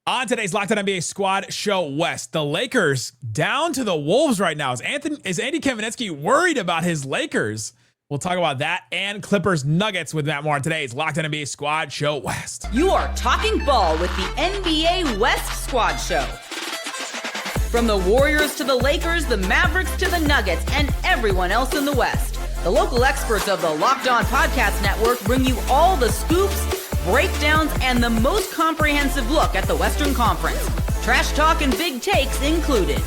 On today's Locked On NBA Squad Show West, the Lakers down to the Wolves right now. Is Andy Kamenetsky worried about his Lakers? We'll talk about that and Clippers Nuggets with Matt Moore on today's Locked On NBA Squad Show West. You are talking ball with the NBA West Squad Show. From the Warriors to the Lakers, the Mavericks to the Nuggets, and everyone else in the West, the local experts of the Locked On Podcast Network bring you all the scoops, breakdowns, and the most comprehensive look at the Western Conference. Trash talk and big takes included.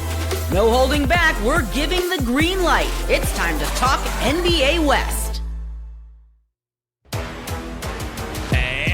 No holding back, we're giving the green light. It's time to talk NBA West.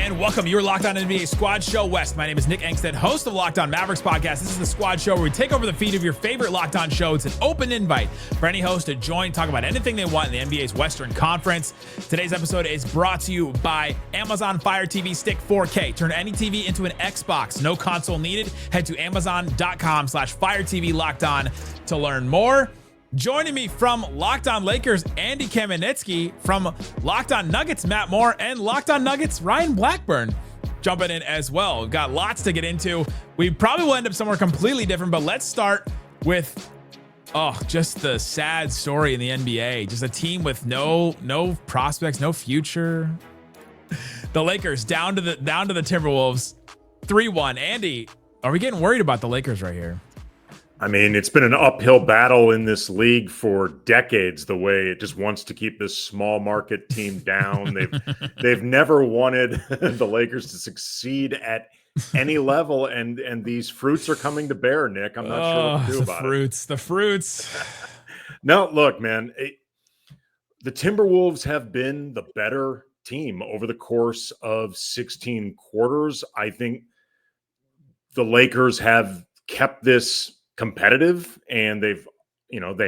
And welcome, you're Locked On NBA Squad Show West. My name is Nick Engstead, host of Locked On Mavericks podcast. This is the Squad Show where we take over the feed of your favorite Locked On show. It's an open invite for any host to join, talk about anything they want in the NBA's Western Conference. Today's episode is brought to you by Amazon Fire TV Stick 4K. Turn any TV into an Xbox. No console needed. Head to amazon.com/Fire TV Locked On to learn more. Joining me from Locked On Lakers, Andy Kamenetsky, from Locked On Nuggets, Matt Moore, and Locked On Nuggets, Ryan Blackburn, jumping in as well. We've got lots to get into. We probably will end up somewhere completely different, but let's start with just the sad story in the NBA. Just a team with no prospects, no future. The Lakers down to the Timberwolves, 3-1. Andy, are we getting worried about the Lakers right here? I mean, it's been an uphill battle in this league for decades, the way it just wants to keep this small market team down. They've never wanted the Lakers to succeed at any level, and these fruits are coming to bear, Nick. I'm not sure what to do about it. The fruits. No, look, man, the Timberwolves have been the better team over the course of 16 quarters. I think the Lakers have kept this competitive, and they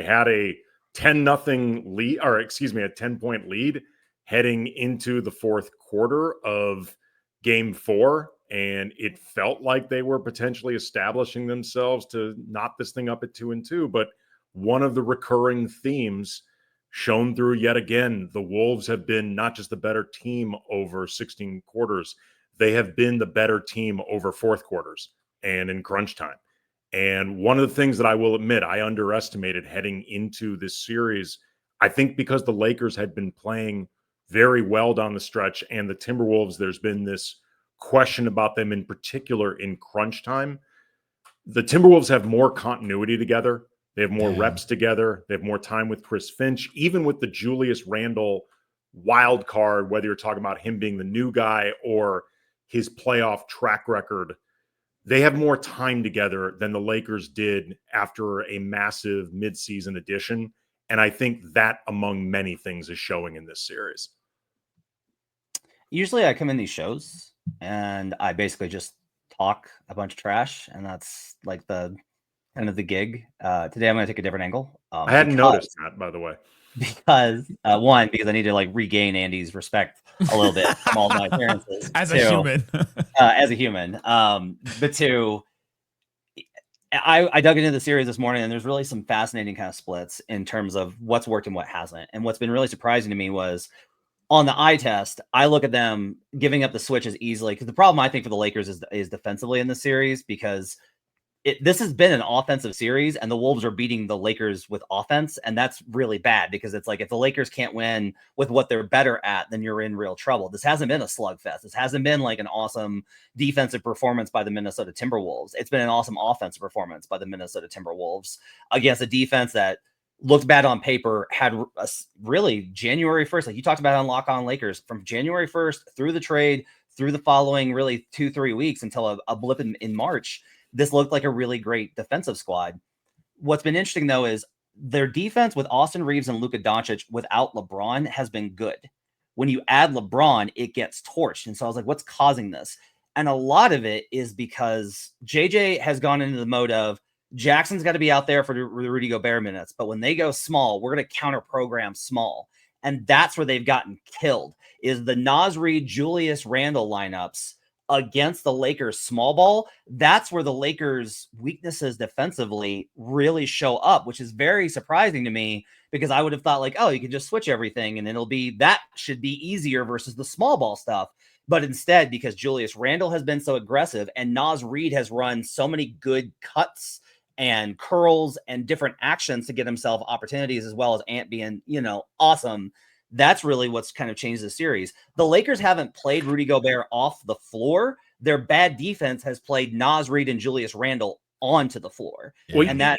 had a 10-0 lead, or excuse me, a 10-point lead heading into the fourth quarter of game 4. And it felt like they were potentially establishing themselves to knot this thing up at 2-2. But one of the recurring themes shown through yet again, the Wolves have been not just the better team over 16 quarters, they have been the better team over fourth quarters and in crunch time. And one of the things that I will admit I underestimated heading into this series, I think because the Lakers had been playing very well down the stretch, and the Timberwolves, there's been this question about them in particular in crunch time. The Timberwolves have more continuity together. They have more reps together. They have more time with Chris Finch, even with the Julius Randle wild card, whether you're talking about him being the new guy or his playoff track record. They have more time together than the Lakers did after a massive midseason addition. And I think that, among many things, is showing in this series. Usually I come in these shows and I basically just talk a bunch of trash, and that's like the end of the gig. Today I'm going to take a different angle. I hadn't noticed that, by the way. Because I need to regain Andy's respect a little bit from all my appearances as a human. But two, I dug into the series this morning, and there's really some fascinating kind of splits in terms of what's worked and what hasn't. And what's been really surprising to me was on the eye test, I look at them giving up the switches easily, because the problem I think for the Lakers is defensively in the series, because this has been an offensive series, and the Wolves are beating the Lakers with offense. And that's really bad, because it's like, if the Lakers can't win with what they're better at, then you're in real trouble. This hasn't been a slugfest. This hasn't been like an awesome defensive performance by the Minnesota Timberwolves. It's been an awesome offensive performance by the Minnesota Timberwolves against a defense that looked bad on paper, had a really January 1st, like you talked about on Lock On Lakers, from January 1st through the trade, through the following really 2-3 weeks until a blip in March. This looked like a really great defensive squad. What's been interesting, though, is their defense with Austin Reeves and Luka Doncic without LeBron has been good. When you add LeBron, it gets torched. And so I was like, what's causing this? And a lot of it is because JJ has gone into the mode of Jackson's got to be out there for the Rudy Gobert minutes. But when they go small, we're going to counter program small. And that's where they've gotten killed, is the Naz Reid, Julius Randle lineups against the Lakers small ball. That's where the Lakers' weaknesses defensively really show up, which is very surprising to me, because I would have thought you can just switch everything and that should be easier versus the small ball stuff. But instead, because Julius Randle has been so aggressive and Naz Reid has run so many good cuts and curls and different actions to get himself opportunities, as well as Ant being, awesome. That's really what's kind of changed the series. The Lakers haven't played Rudy Gobert off the floor. Their bad defense has played Naz Reid and Julius Randle onto the floor. Well, and that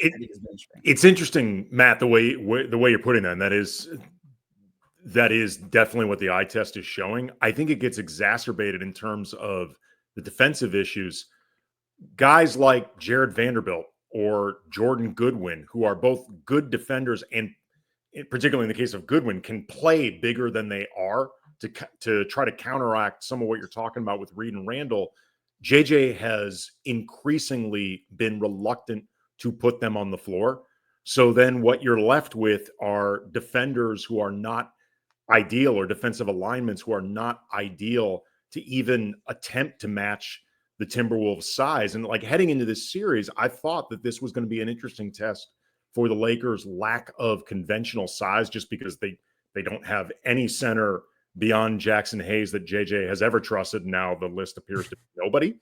it's interesting, Matt, the way you're putting that, and that is definitely what the eye test is showing. I think it gets exacerbated in terms of the defensive issues. Guys like Jared Vanderbilt or Jordan Goodwin, who are both good defenders, and particularly in the case of Goodwin, can play bigger than they are to try to counteract some of what you're talking about with Reed and Randall. JJ has increasingly been reluctant to put them on the floor. So then what you're left with are defenders who are not ideal, or defensive alignments who are not ideal to even attempt to match the Timberwolves size. And like heading into this series, I thought that this was going to be an interesting test for the Lakers' lack of conventional size, just because they don't have any center beyond Jackson Hayes that JJ has ever trusted. Now the list appears to be nobody.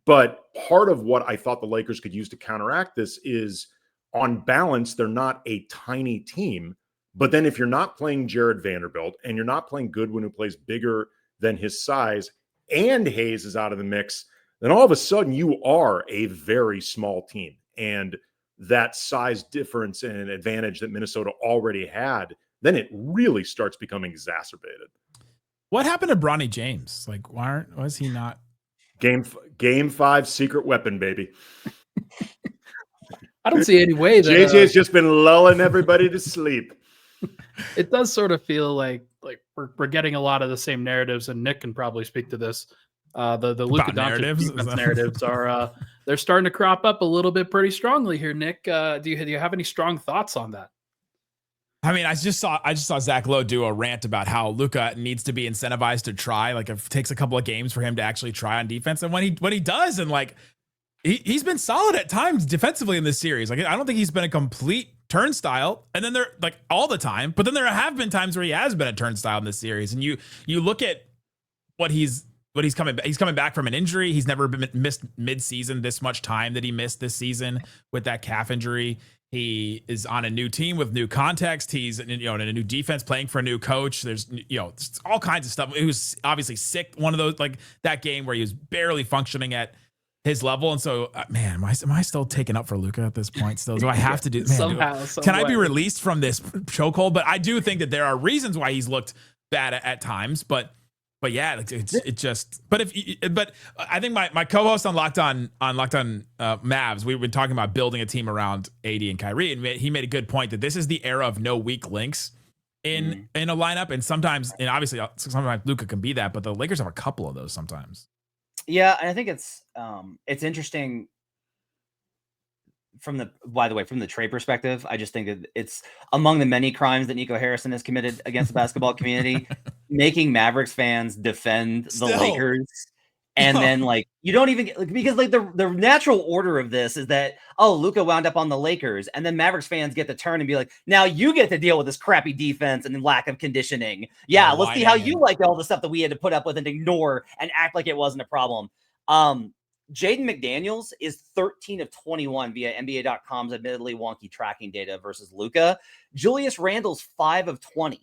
But part of what I thought the Lakers could use to counteract this is, on balance, they're not a tiny team. But then if you're not playing Jared Vanderbilt and you're not playing Goodwin, who plays bigger than his size, and Hayes is out of the mix, then all of a sudden you are a very small team. And that size difference and advantage that Minnesota already had, then it really starts becoming exacerbated. What happened to Bronny James? Like, was he not? Game 5 secret weapon, baby. I don't see any way that JJ's just been lulling everybody to sleep. It does sort of feel like we're getting a lot of the same narratives, and Nick can probably speak to this. The Luka Doncic narratives are they're starting to crop up a little bit pretty strongly here. Nick, do you have any strong thoughts on that? I mean, I just saw Zach Lowe do a rant about how Luka needs to be incentivized to try. Like, it takes a couple of games for him to actually try on defense, and when he does, and like he's been solid at times defensively in this series. Like, I don't think he's been a complete turnstile, and then there, like, all the time, but then there have been times where he has been a turnstile in this series. And you look at what he's coming back from an injury. He's never been missed mid-season this much time that he missed this season with that calf injury. He is on a new team with new context. He's in a new defense, playing for a new coach. There's all kinds of stuff. He was obviously sick. One of those, like that game where he was barely functioning at his level. And so, man, am I still taken up for Luka at this point still? Do I have to do, man, somehow? Can I be released from this chokehold? But I do think that there are reasons why he's looked bad at times, but yeah, but I think my co-host on Locked On Mavs, we've been talking about building a team around AD and Kyrie, and he made a good point that this is the era of no weak links in a lineup. And sometimes Luka can be that, but the Lakers have a couple of those sometimes. Yeah, and I think it's interesting from the trade perspective. I just think that it's among the many crimes that Nico Harrison has committed against the basketball community, making Mavericks fans defend the Lakers. And then, like, you don't even get, because like the natural order of this is that, Luka wound up on the Lakers, and then Mavericks fans get to turn and be like, now you get to deal with this crappy defense and lack of conditioning. Yeah, let's see how you like all the stuff that we had to put up with and ignore and act like it wasn't a problem. Jaden McDaniels is 13 of 21 via NBA.com's admittedly wonky tracking data versus Luka. Julius Randle's 5 of 20.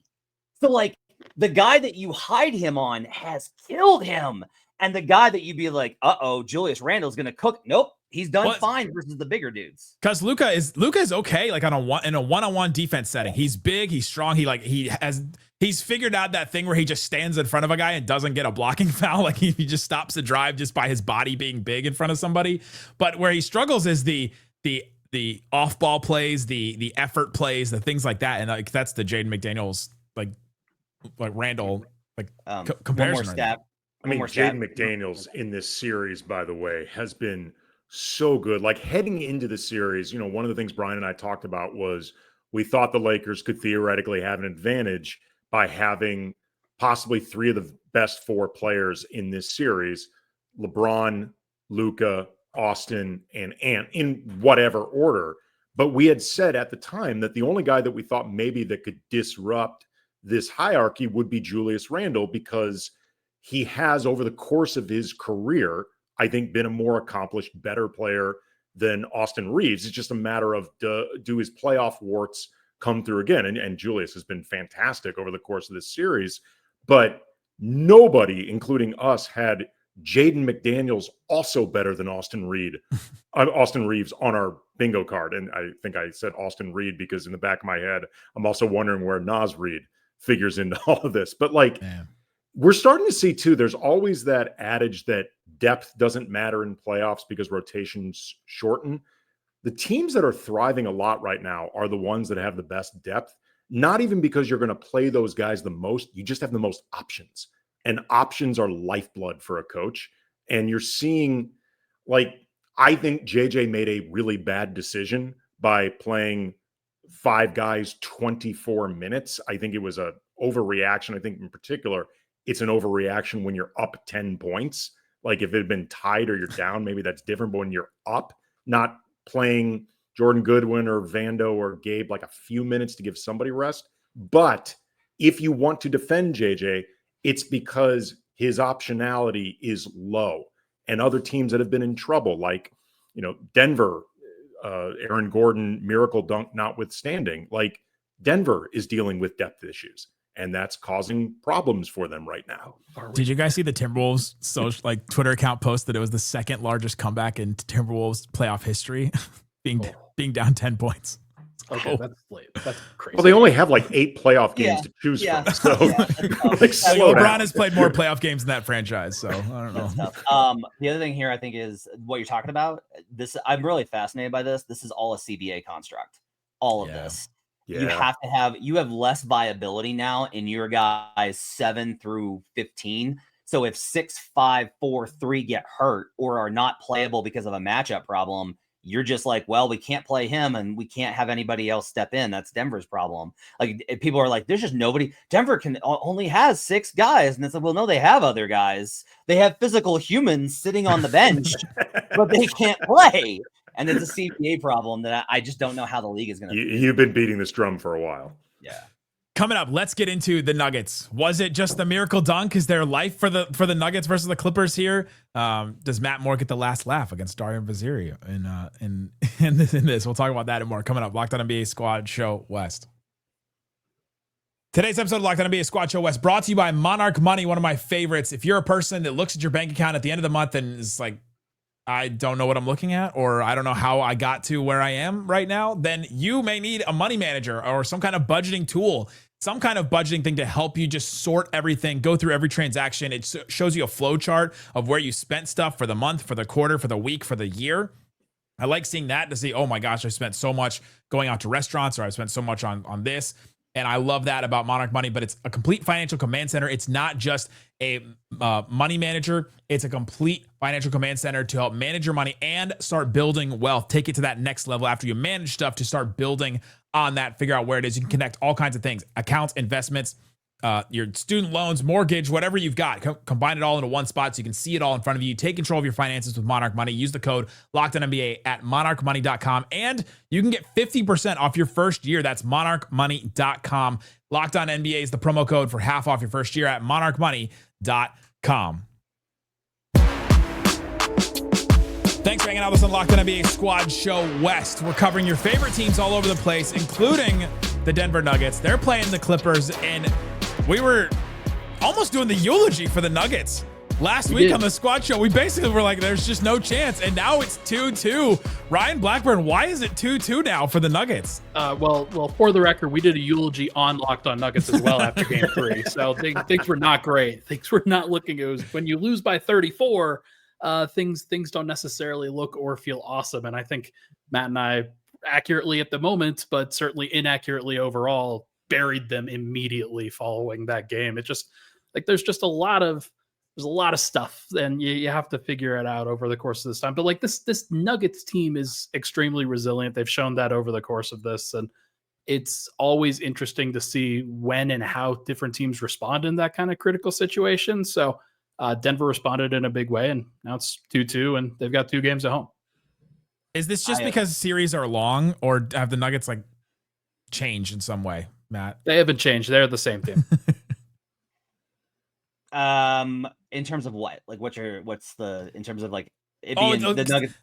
So, like, the guy that you hide him on has killed him. And the guy that you'd be like, Julius Randle's going to cook. Nope. He's done fine versus the bigger dudes. Because Luka is okay, like in a one-on-one defense setting. He's big, he's strong. He's figured out that thing where he just stands in front of a guy and doesn't get a blocking foul. Like he just stops the drive just by his body being big in front of somebody. But where he struggles is the off-ball plays, the effort plays, the things like that. And like that's the Jaden McDaniels like Randall comparison. One more stat. I mean, Jaden McDaniels in this series, by the way, has been so good. Like heading into the series, one of the things Brian and I talked about was we thought the Lakers could theoretically have an advantage by having possibly 3 of the best 4 players in this series: LeBron, Luka, Austin, and Ant, in whatever order. But we had said at the time that the only guy that we thought maybe that could disrupt this hierarchy would be Julius Randle, because he has, over the course of his career, I think, been a more accomplished, better player than Austin Reeves. It's just a matter of do his playoff warts come through again? And Julius has been fantastic over the course of this series, but nobody, including us, had Jaden McDaniels also better than Austin Reeves on our bingo card. And I think I said Austin Reed because in the back of my head, I'm also wondering where Naz Reid figures into all of this. But like, we're starting to see too, there's always that adage that depth doesn't matter in playoffs because rotations shorten. The teams that are thriving a lot right now are the ones that have the best depth, not even because you're going to play those guys the most, you just have the most options. And options are lifeblood for a coach. And you're seeing, like, I think JJ made a really bad decision by playing 5 guys 24 minutes. I think it was a overreaction. I think in particular, it's an overreaction when you're up 10 points. Like if it had been tied or you're down, maybe that's different. But when you're up, not playing Jordan Goodwin or Vando or Gabe like a few minutes to give somebody rest. But if you want to defend JJ, it's because his optionality is low. And other teams that have been in trouble, like, Denver, Aaron Gordon, miracle dunk notwithstanding, like Denver is dealing with depth issues. And that's causing problems for them right now. Did you guys see the Timberwolves Twitter account post that it was the second largest comeback in Timberwolves playoff history, being down 10 points? Okay, that's late. That's crazy. Well, they only have like 8 playoff games to choose from. So LeBron has played more playoff games in that franchise. So I don't know. The other thing here, I think, is what you're talking about. I'm really fascinated by this. This is all a CBA construct. All of this. Yeah. You have less viability now in your guys 7 through 15. So if 6, 5, 4, 3 get hurt or are not playable because of a matchup problem, you're just like, well, we can't play him and we can't have anybody else step in. That's Denver's problem. Like people are like, there's just nobody. Denver only has 6 guys. And it's like, well, no, they have other guys. They have physical humans sitting on the bench, but they can't play. And it's a CBA problem that I just don't know how the league is going to. You've been beating this drum for a while. Yeah. Coming up, let's get into the Nuggets. Was it just the miracle dunk? Is there life for the Nuggets versus the Clippers here? Does Matt Moore get the last laugh against Darian Vaziri in this? We'll talk about that and more coming up. Locked On NBA Squad Show West. Today's episode of Locked On NBA Squad Show West brought to you by Monarch Money, one of my favorites. If you're a person that looks at your bank account at the end of the month and is like, I don't know what I'm looking at, or I don't know how I got to where I am right now, then you may need a money manager or some kind of budgeting tool, some kind of budgeting thing to help you just sort everything, go through every transaction. It shows you a flow chart of where you spent stuff for the month, for the quarter, for the week, for the year. I like seeing that to see, oh my gosh, I spent so much going out to restaurants, or I spent so much on this. And I love that about Monarch Money, but it's a complete financial command center. It's not just a money manager. It's a complete financial command center to help manage your money and start building wealth. Take it to that next level after you manage stuff to start building on that, figure out where it is. You can connect all kinds of things, accounts, investments, your student loans, mortgage, whatever you've got. Combine it all into one spot so you can see it all in front of you. Take control of your finances with Monarch Money. Use the code LOCKEDONNBA at monarchmoney.com, and you can get 50% off your first year. That's monarchmoney.com. Locked On NBA is the promo code for half off your first year at monarchmoney.com. Thanks for hanging out with us on Locked On NBA Squad Show West. We're covering your favorite teams all over the place, including the Denver Nuggets. They're playing the Clippers, and we were almost doing the eulogy for the Nuggets. Last week on the Squad Show, we basically were like, there's just no chance, and now it's 2-2. Ryan Blackburn, why is it 2-2 now for the Nuggets? Well, for the record, we did a eulogy on Locked On Nuggets as well after Game 3, so things were not great. Things were not looking. It was when you lose by 34, things don't necessarily look or feel awesome, and I think Matt and I accurately at the moment, but certainly inaccurately overall, buried them immediately following that game. It just like there's a lot of stuff, and you have to figure it out over the course of this time. But like this Nuggets team is extremely resilient. They've shown that over the course of this, and it's always interesting to see when and how different teams respond in that kind of critical situation. So Denver responded in a big way, and now it's 2-2, and they've got 2 games at home. Is this just because series are long, or have the Nuggets like changed in some way, Matt? They haven't changed. They're the same team. In terms of what? Like, in terms of like it being the Nuggets?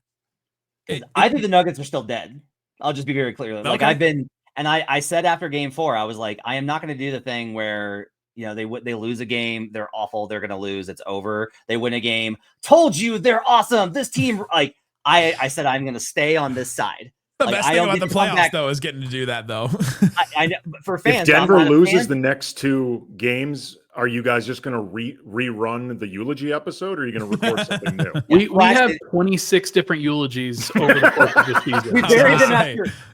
I think the Nuggets are still dead. I'll just be very clear. Like I said after Game 4, I was like, I am not going to do the thing where they lose a game, they're awful, they're going to lose, it's over. They win a game, told you they're awesome. This team, like I said, I'm going to stay on this side. The best thing about the playoffs, though, is getting to do that, though. I know, for fans, if Denver loses the next 2 games, are you guys just going to rerun the eulogy episode, or are you going to record something new? We have 26 different eulogies over the course of the season.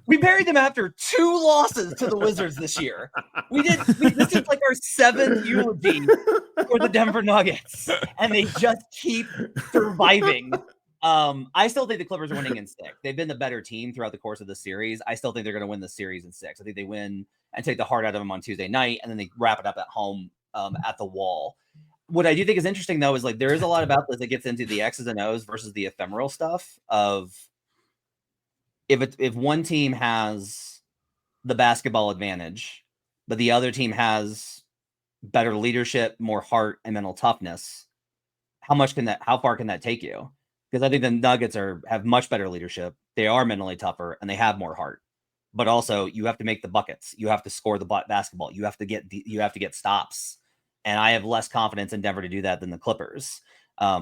We buried them after 2 losses to the Wizards this year. This is like our 7th eulogy for the Denver Nuggets, and they just keep surviving. I still think the Clippers are winning in 6. They've been the better team throughout the course of the series. I still think they're going to win the series in 6. I think they win and take the heart out of them on Tuesday night, and then they wrap it up at home at the Wall. What I do think is interesting, though, is like there is a lot about this that gets into the X's and O's versus the ephemeral stuff of if one team has the basketball advantage, but the other team has better leadership, more heart, and mental toughness, how far can that take you? Because I think the Nuggets have much better leadership. They are mentally tougher and they have more heart. But also, you have to make the buckets. You have to score the basketball. You have to get stops. And I have less confidence in Denver to do that than the Clippers,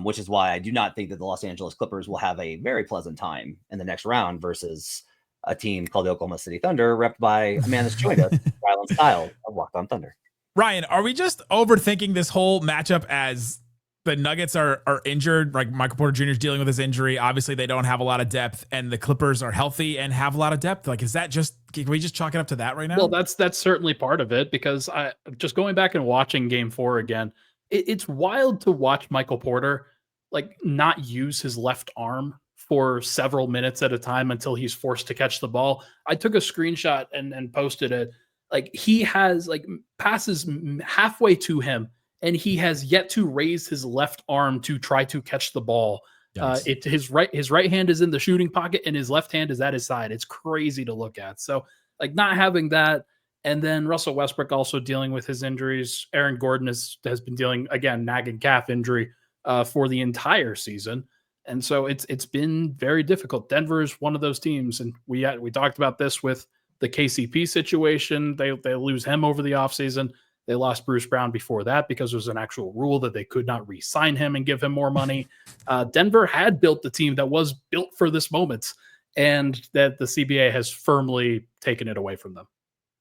which is why I do not think that the Los Angeles Clippers will have a very pleasant time in the next round versus a team called the Oklahoma City Thunder, repped by a man that's joined us, Rylan Style of Locked On Thunder. Ryan, are we just overthinking this whole matchup as the Nuggets are injured, like Michael Porter Jr. is dealing with his injury. Obviously, they don't have a lot of depth, and the Clippers are healthy and have a lot of depth. Like, can we just chalk it up to that right now? Well, that's certainly part of it, because I just going back and watching Game 4 again, it's wild to watch Michael Porter like not use his left arm for several minutes at a time until he's forced to catch the ball. I took a screenshot and posted it. Like, he has like passes halfway to him, and he has yet to raise his left arm to try to catch the ball. Yes. His right hand is in the shooting pocket, and his left hand is at his side. It's crazy to look at. So, like, not having that, and then Russell Westbrook also dealing with his injuries. Aaron Gordon has been dealing, again, nagging calf injury for the entire season, and so it's been very difficult. Denver is one of those teams, and we talked about this with the KCP situation. They lose him over the offseason. They lost Bruce Brown before that because there was an actual rule that they could not re-sign him and give him more money. Denver had built the team that was built for this moment, and that the CBA has firmly taken it away from them.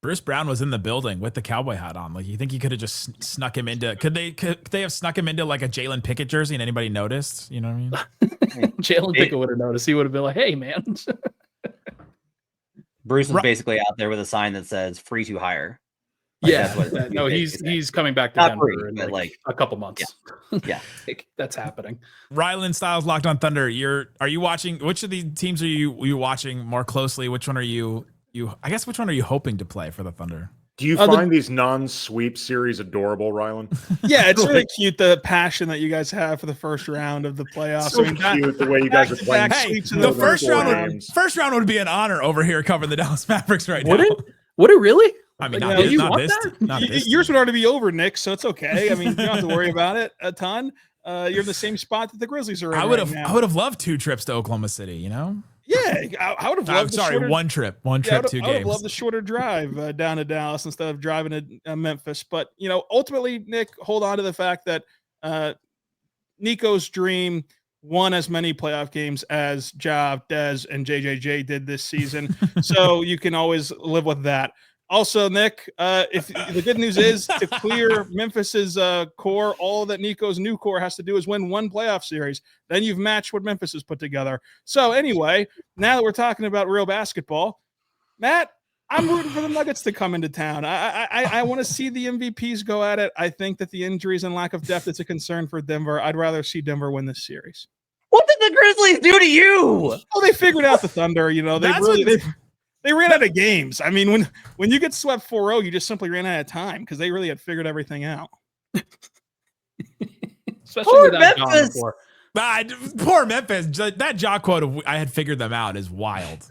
Bruce Brown was in the building with the cowboy hat on. Like, you think you could have just snuck him into? Could they have snuck him into like a Jalen Pickett jersey and anybody noticed? You know what I mean? Jalen Pickett would have noticed. He would have been like, "Hey, man." Bruce was basically out there with a sign that says "Free to hire." Like, yeah, no, he's coming back to Denver in like a couple months. Yeah. That's happening. Rylan Styles, Locked On Thunder. Are you watching? Which of the teams are you watching more closely? Which one are you? I guess which one are you hoping to play for the Thunder? Do you find these non-sweep series adorable, Rylan? Yeah, it's really cute, the passion that you guys have for the first round of the playoffs. So cute the way you guys are playing. Hey, the first round would be an honor over here covering the Dallas Mavericks right now. Would it really? I mean, not this. Yours would already be over, Nick, so it's okay. I mean, you don't have to worry about it a ton. You're in the same spot that the Grizzlies are in. I would have loved 2 trips to Oklahoma City, you know? Yeah, I would have loved one trip, 2 games. I would have loved the shorter drive down to Dallas instead of driving to Memphis. But, ultimately, Nick, hold on to the fact that Nico's dream won as many playoff games as Ja, Dez, and JJJ did this season. So you can always live with that. Also, Nick, if the good news is to clear Memphis's core, all that Nico's new core has to do is win 1 playoff series. Then you've matched what Memphis has put together. So anyway, now that we're talking about real basketball, Matt, I'm rooting for the Nuggets to come into town. I want to see the MVPs go at it. I think that the injuries and lack of depth is a concern for Denver. I'd rather see Denver win this series. What did the Grizzlies do to you? Oh, they figured out the Thunder. They ran out of games. I mean, when you get swept 4-0, you just simply ran out of time because they really had figured everything out. Especially poor Memphis. Poor Memphis. That Jock quote of "I had figured them out" is wild.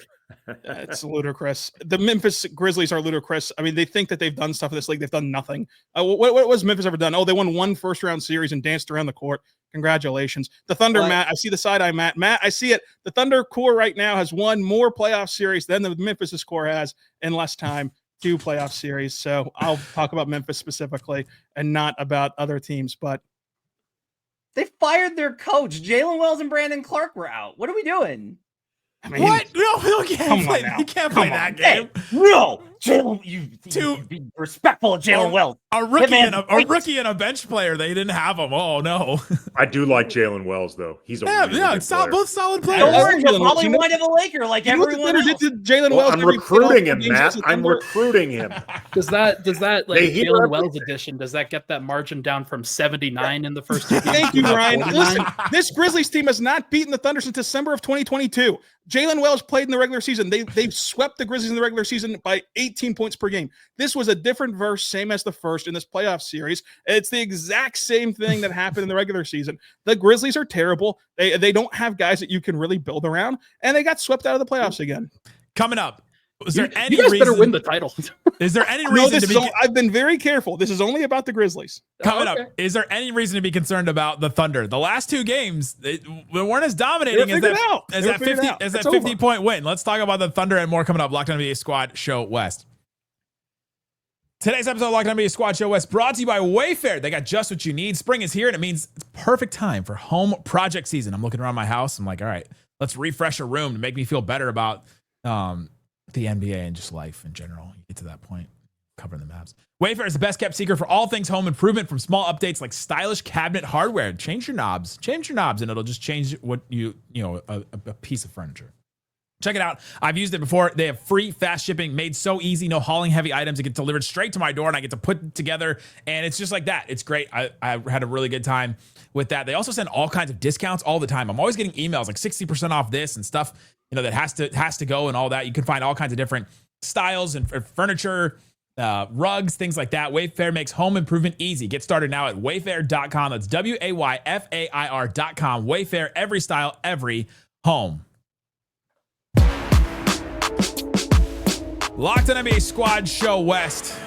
It's ludicrous. The Memphis Grizzlies are ludicrous. I mean, they think that they've done stuff in this league. They've done nothing. What was Memphis ever done? Oh, they won one first-round series and danced around the court. Congratulations. The Thunder, Matt, I see the side-eye, Matt. Matt, I see it. The Thunder core right now has won more playoff series than the Memphis core has in less time. 2 playoff series. So I'll talk about Memphis specifically and not about other teams, but they fired their coach. Jalen Wells and Brandon Clark were out. What are we doing? I mean, what? No, you can't play that game. Hey, no, Jalen, you be respectful of Jalen Wells. A rookie and a bench player. They didn't have him. Oh no. I do like Jalen Wells though. He's a both solid players. Don't worry, you'll probably wind up a Laker like everyone else. Jalen Wells. I'm recruiting him, Matt. I'm recruiting him. Does that like Jalen Wells edition? Does that get that margin down from 79 in the first 2 games? Thank you, Ryan. Listen, this Grizzlies team has not beaten the Thunder since December of 2022. Jalen Wells played in the regular season. They've swept the Grizzlies in the regular season by 18 points per game. This was a different verse, same as the first in this playoff series. It's the exact same thing that happened in the regular season. The Grizzlies are terrible. They don't have guys that you can really build around, and they got swept out of the playoffs again. Coming up, is there any you guys reason, better win the title? Is there any reason I've been very careful. This is only about the Grizzlies. Coming up, is there any reason to be concerned about the Thunder? The last 2 games, they weren't as dominating as that 50-point win. Let's talk about the Thunder and more coming up. Locked On NBA Squad Show West. Today's episode of Locked On NBA Squad Show West brought to you by Wayfair. They got just what you need. Spring is here, and it means it's perfect time for home project season. I'm looking around my house. I'm like, all right, let's refresh a room to make me feel better about the NBA and just life in general. You get to that point, covering the maps. Wayfair is the best kept secret for all things home improvement, from small updates like stylish cabinet hardware. Change your knobs, and it'll just change what a piece of furniture. Check it out. I've used it before. They have free fast shipping, made so easy. No hauling heavy items. It gets delivered straight to my door, and I get to put it together, and it's just like that. It's great. I had a really good time with that. They also send all kinds of discounts all the time. I'm always getting emails like 60% off this and stuff, that has to go and all that. You can find all kinds of different styles and furniture, rugs, things like that. Wayfair makes home improvement easy. Get started now at wayfair.com. That's WAYFAIR.com. Wayfair, every style, every home. Locked On NBA Squad Show West.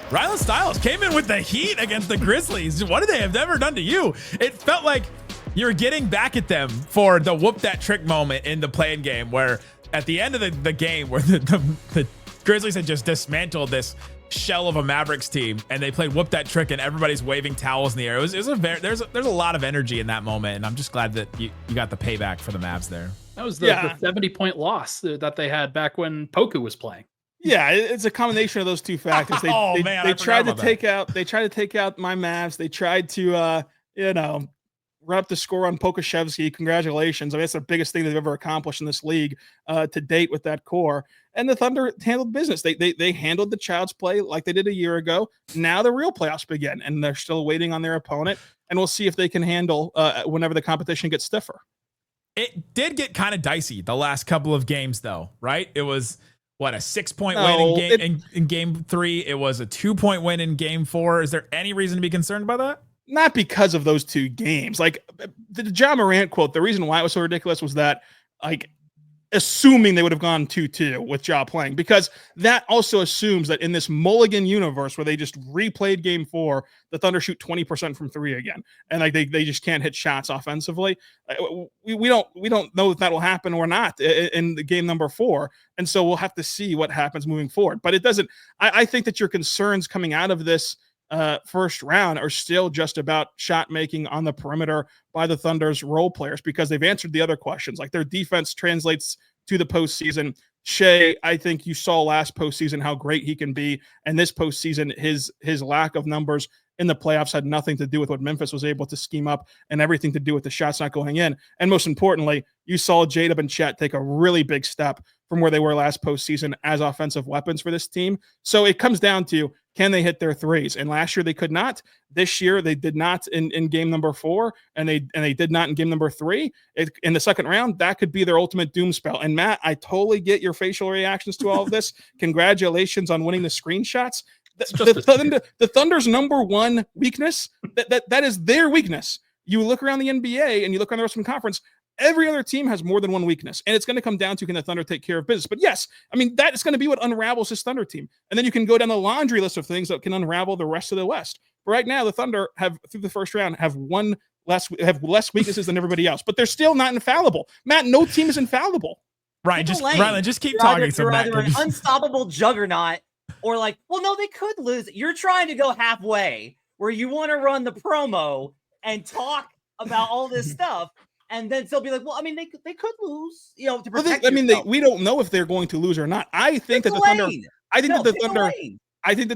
Rylan Stiles came in with the heat against the Grizzlies. What did they have ever done to you? It felt like you were getting back at them for the whoop that trick moment in the play-in game, where at the end of the game where the Grizzlies had just dismantled this shell of a Mavericks team, and they played whoop that trick, and everybody's waving towels in the air. There's a lot of energy in that moment, and I'm just glad that you got the payback for the Mavs there. That was the 70-point loss that they had back when Poku was playing. Yeah, it's a combination of those two factors. They tried to take out my Mavs. They tried to run up the score on Pokashevsky. Congratulations. I mean, that's the biggest thing they've ever accomplished in this league to date with that core. And the Thunder handled business. They handled the child's play like they did a year ago. Now the real playoffs begin, and they're still waiting on their opponent. And we'll see if they can handle whenever the competition gets stiffer. It did get kind of dicey the last couple of games, though, right? It was a 6-point win in game 3. It was a 2-point win in game 4. Is there any reason to be concerned by that? Not because of those 2 games. Like the Ja Morant quote, the reason why it was so ridiculous was that, like, assuming they would have gone 2-2 with Ja playing, because that also assumes that in this mulligan universe where they just replayed game 4, the Thunder shoot 20% from 3 again, and like they just can't hit shots offensively. We don't know if that will happen or not in the game number 4, and so we'll have to see what happens moving forward. But it doesn't. I think that your concerns coming out of this first round are still just about shot making on the perimeter by the Thunder's role players, because they've answered the other questions. Like, their defense translates to the postseason. Shea, I think you saw last postseason how great he can be, and this postseason his lack of numbers in the playoffs had nothing to do with what Memphis was able to scheme up, and everything to do with the shots not going in. And most importantly, you saw J-Dub and Chet take a really big step from where they were last postseason as offensive weapons for this team. So it comes down to, can they hit their threes? And last year they could not. This year they did not in game number 4, and they did not in game number 3. In the second round, that could be their ultimate doom spell. And Matt, I totally get your facial reactions to all of this. Congratulations on winning the screenshots. The Thunder's number one weakness, that is their weakness. You look around the NBA and you look around the rest of the conference, Every other team has more than one weakness, and it's going to come down to, can the Thunder take care of business? But yes, I mean, that is going to be what unravels this Thunder team. And then you can go down the laundry list of things that can unravel the rest of the West. But right now, the Thunder have, through the first round, have less weaknesses than everybody else, but they're still not infallible. Matt, no team is infallible. Rylan, just keep talking. You're either an unstoppable juggernaut or like, well, no, they could lose. You're trying to go halfway where you want to run the promo and talk about all this stuff. And then still be like, well, I mean, they could lose, you know, to protect we don't know if they're going to lose or not. I think that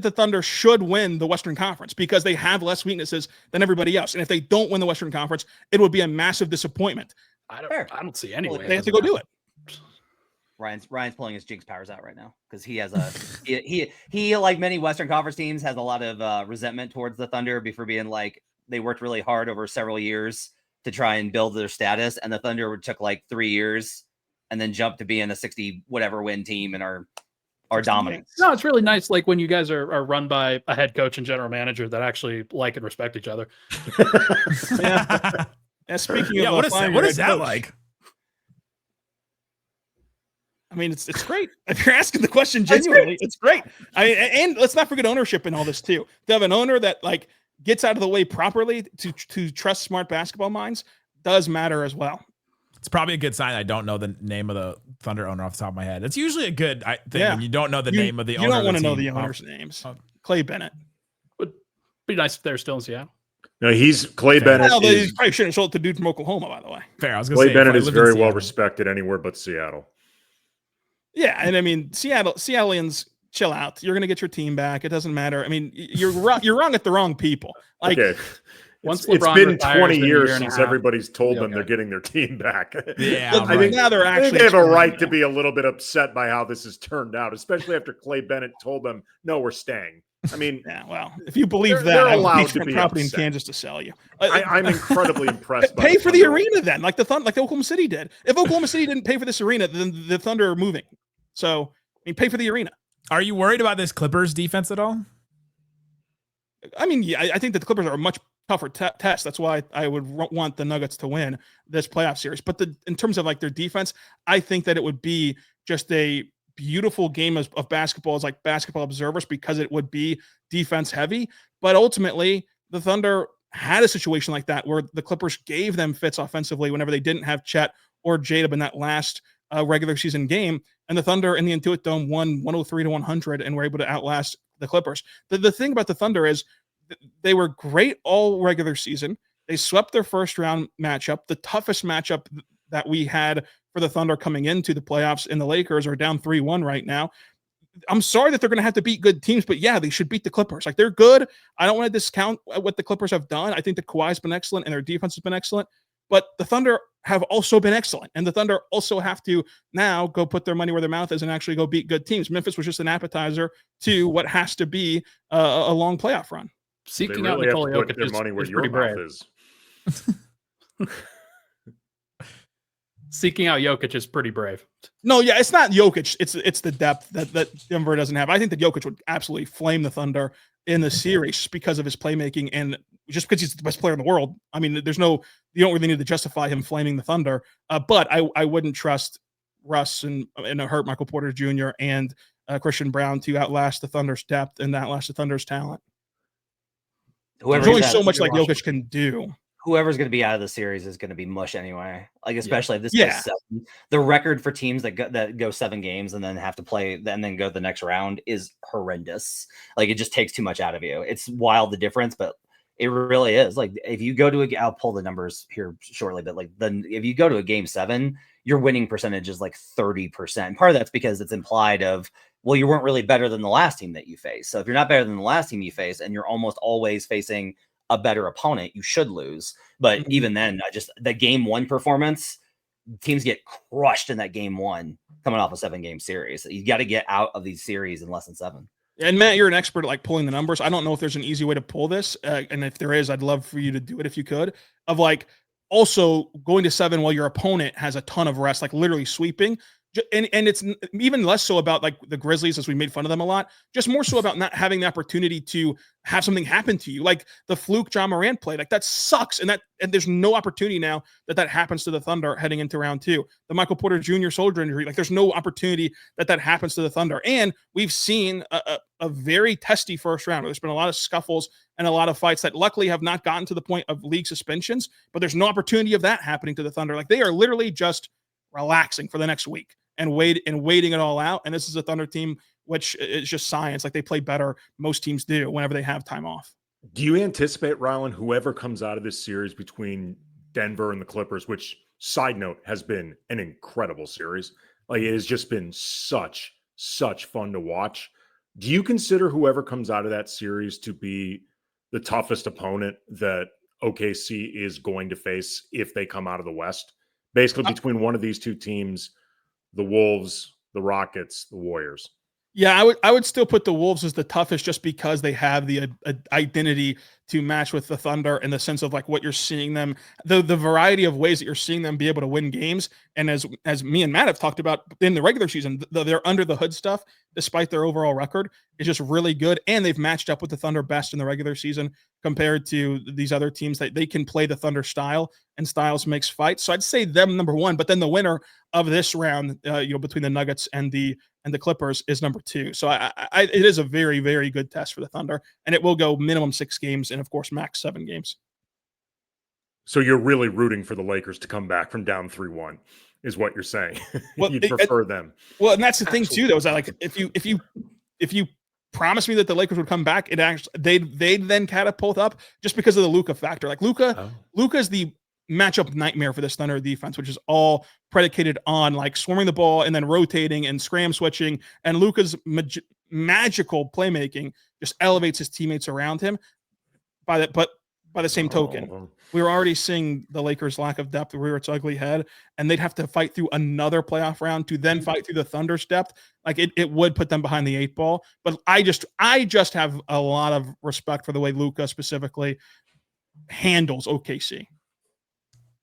the Thunder should win the Western Conference because they have less weaknesses than everybody else. And if they don't win the Western Conference, it would be a massive disappointment. I don't see any way. They have to go do it. Ryan's pulling his Jinx powers out right now because he has he like many Western Conference teams has a lot of resentment towards the Thunder for being like they worked really hard over several years to try and build their status, and the Thunder took like 3 years and then jumped to being a 60 whatever win team and are dominant. No, it's really nice. Like when you guys are run by a head coach and general manager that actually like and respect each other. Yeah. And speaking of, what is that like? I mean, it's great. If you're asking the question genuinely, it's great. And let's not forget ownership in all this too. To have an owner that like gets out of the way properly to trust smart basketball minds does matter as well. It's probably a good sign I don't know the name of the Thunder owner off the top of my head. It's usually a good thing when you don't know the name of the owner. You don't want to know the owner's names. Clay Bennett. Would be nice if they're still in Seattle. No, he's Clay Bennett. Well, he probably shouldn't have sold it to dude from Oklahoma, by the way. Fair. I was going to say Clay Bennett is very well respected anywhere but Seattle. Yeah, and I mean, Seattleians, chill out. You're going to get your team back. It doesn't matter. I mean, you're wrong at the wrong people. Like, okay. Once it's been 20 years since everybody's told them they're getting their team back. Yeah, I think now they're actually. They have a right to be a little bit upset by how this has turned out, especially after Clay Bennett told them, "No, we're staying." I mean, yeah, well, if you believe that, they're allowed to be property upset. in Kansas to sell you. I'm incredibly impressed. Pay for the arena then, like Oklahoma City did. If Oklahoma City didn't pay for this arena, then the Thunder are moving. So, I mean, pay for the arena. Are you worried about this Clippers defense at all? I mean, yeah, I think that the Clippers are a much tougher test. That's why I would want the Nuggets to win this playoff series. But in terms of like their defense, I think that it would be just a beautiful game of basketball as like basketball observers because it would be defense heavy. But ultimately, the Thunder had a situation like that where the Clippers gave them fits offensively whenever they didn't have Chet or Jada in that last regular season game. And the Thunder in the Intuit Dome won 103-100 and were able to outlast the Clippers. The thing about the Thunder is they were great all regular season. They swept their first round matchup. The toughest matchup that we had for the Thunder coming into the playoffs, and the Lakers are down 3-1 right now. I'm sorry that they're going to have to beat good teams, but yeah, they should beat the Clippers. Like, they're good. I don't want to discount what the Clippers have done. I think that Kawhi's been excellent and their defense has been excellent, but the Thunder have also been excellent. And the Thunder also have to now go put their money where their mouth is and actually go beat good teams. Memphis was just an appetizer to what has to be a long playoff run. Seeking out Nikola Jokic is money where is your pretty mouth brave. is. Seeking out Jokic is pretty brave. No, yeah, it's not Jokic. It's the depth that Denver doesn't have. I think that Jokic would absolutely flame the Thunder in the series just because of his playmaking and just because he's the best player in the world. I mean, you don't really need to justify him flaming the Thunder. But I wouldn't trust Russ and hurt Michael Porter Jr. and Christian Brown to outlast the Thunder's depth and outlast the Thunder's talent. There's only so much like Jokic can do. Whoever's going to be out of the series is going to be mush anyway. Like, especially if this goes 7. The record for teams that go 7 games and then have to play and then go the next round is horrendous. Like, it just takes too much out of you. It's wild, the difference, but it really is. Like, if you go to I'll pull the numbers here shortly, but like if you go to a game 7, your winning percentage is like 30%. And part of that's because it's implied of, well, you weren't really better than the last team that you faced. So if you're not better than the last team you face and you're almost always facing a better opponent, you should lose. But even then, the game 1 performance, teams get crushed in that game 1 coming off a 7-game series. You got to get out of these series in less than 7. And Matt, you're an expert at like pulling the numbers. I don't know if there's an easy way to pull this. And if there is, I'd love for you to do it if you could, of like also going to 7 while your opponent has a ton of rest, like literally sweeping. And it's even less so about like the Grizzlies, as we made fun of them a lot, just more so about not having the opportunity to have something happen to you, like the fluke John Morant play. Like that sucks, and there's no opportunity now that happens to the Thunder heading into round 2. The Michael Porter Jr. shoulder injury, like there's no opportunity that happens to the Thunder. And we've seen a very testy first round. There's been a lot of scuffles and a lot of fights that luckily have not gotten to the point of league suspensions, but there's no opportunity of that happening to the Thunder. Like they are literally just relaxing for the next week and waiting it all out. And this is a Thunder team, which is just science. Like they play better. Most teams do whenever they have time off. Do you anticipate, Rylan, whoever comes out of this series between Denver and the Clippers, which, side note, has been an incredible series. Like it has just been such fun to watch. Do you consider whoever comes out of that series to be the toughest opponent that OKC is going to face if they come out of the West? Basically between one of these two teams, the Wolves, the Rockets, the Warriors. Yeah, I would still put the Wolves as the toughest just because they have the identity to match with the Thunder in the sense of like what you're seeing them, the variety of ways that you're seeing them be able to win games. And as me and Matt have talked about in the regular season, their under the hood stuff, despite their overall record, is just really good. And they've matched up with the Thunder best in the regular season compared to these other teams that they can play the Thunder style, and styles makes fights. So I'd say them number one, but then the winner of this round, between the Nuggets and the Clippers is number 2. So it is a very, very good test for the Thunder, and it will go minimum 6 games and of course max 7 games. So you're really rooting for the Lakers to come back from down 3-1 is what you're saying. Well, you'd prefer them. Well, and that's the thing too, though, is that like if you promised me that the Lakers would come back, they'd then catapult up just because of the Luka factor. Like Luka's the matchup nightmare for this Thunder defense, which is all predicated on like swarming the ball and then rotating and scram switching. And Luka's magical playmaking just elevates his teammates around him. But by the same token, we were already seeing the Lakers' lack of depth rear its ugly head, and they'd have to fight through another playoff round to then fight through the Thunder's depth. Like it would put them behind the 8 ball. But I just have a lot of respect for the way Luka specifically handles OKC.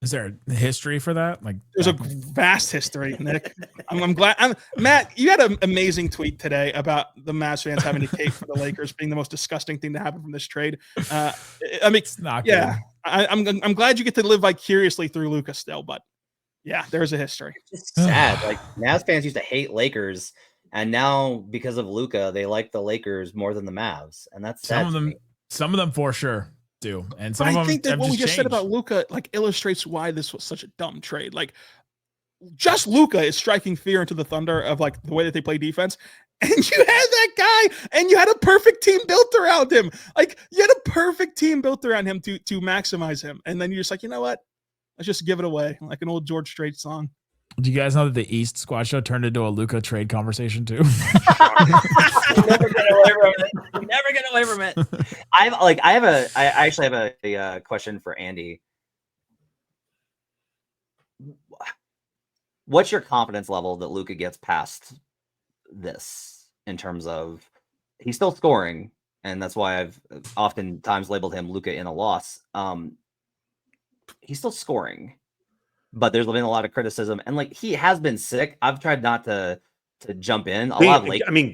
Is there a history for that? Like there's a vast history, Nick. I'm glad. Matt, you had an amazing tweet today about the Mavs fans having to cape for the Lakers being the most disgusting thing to happen from this trade. I mean, it's not good. Yeah, I'm glad you get to live vicariously through Luka still, but yeah, there's a history. It's sad. Like Mavs fans used to hate Lakers, and now because of Luka, they like the Lakers more than the Mavs, and that's sad. Some of them for sure do, and some but of them. I think that what we just said about Luka like illustrates why this was such a dumb trade. Like, just Luka is striking fear into the Thunder of like the way that they play defense, and you had that guy, and you had a perfect team built around him. Like, you had a perfect team built around him to maximize him, and then you're just like, you know what? Let's just give it away, like an old George Strait song. Do you guys know that the East Squad Show turned into a Luka trade conversation too? Never get away from it. Never get away from it. I actually have a question for Andy. What's your confidence level that Luka gets past this in terms of he's still scoring, and that's why I've oftentimes labeled him Luka in a loss. He's still scoring. But there's been a lot of criticism, and like he has been sick. I've tried not to jump in.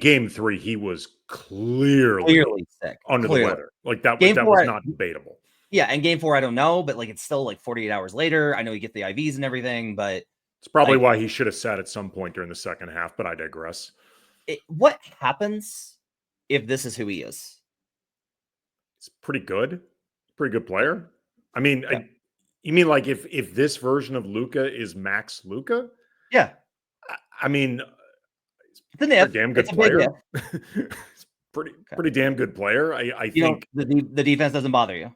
Game 3, he was clearly sick, under the weather. Like that was not debatable. Yeah, and game 4, I don't know, but like it's still like 48 hours later. I know you get the IVs and everything, but it's probably why he should have sat at some point during the second half. But I digress. What happens if this is who he is? It's pretty good player. I mean. Yeah. You mean like if this version of Luka is Max Luka? Yeah. I mean, it's a damn good player. It's pretty damn good player. I think the defense doesn't bother you.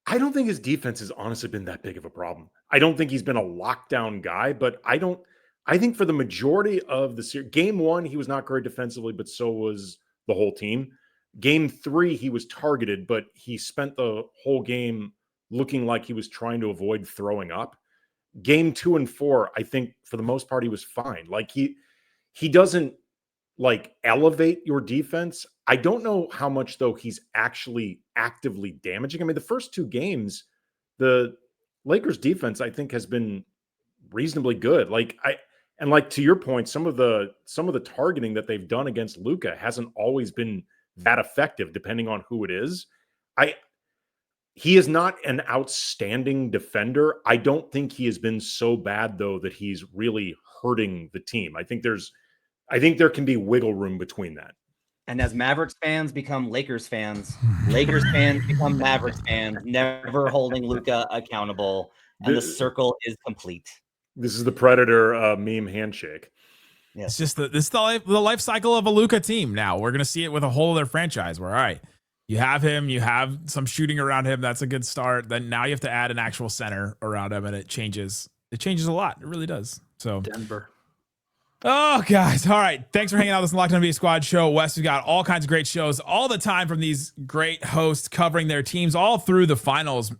I don't think his defense has honestly been that big of a problem. I don't think he's been a lockdown guy, but I think for the majority of the series, game 1, he was not great defensively, but so was the whole team. Game 3, he was targeted, but he spent the whole game looking like he was trying to avoid throwing up. Game 2 and 4, I think for the most part, he was fine. Like he doesn't like elevate your defense. I don't know how much though he's actually actively damaging. I mean, the first 2 games, the Lakers defense, I think, has been reasonably good. Like And like to your point, some of the targeting that they've done against Luka hasn't always been that effective, depending on who it is. He is not an outstanding defender. I don't think he has been so bad though that he's really hurting the team. I think there can be wiggle room between that. And as Mavericks fans become Lakers fans, Lakers fans become Mavericks fans, never holding Luka accountable, and the circle is complete. This is the Predator meme handshake. Yes. It's just the life cycle of a Luka team now. We're going to see it with a whole other franchise where, all right, you have him, you have some shooting around him. That's a good start. Then now you have to add an actual center around him, and it changes. It changes a lot. It really does. So Denver. Oh, guys. All right. Thanks for hanging out with us on the Locked On NBA Squad show. Wes, we've got all kinds of great shows all the time from these great hosts covering their teams all through the finals.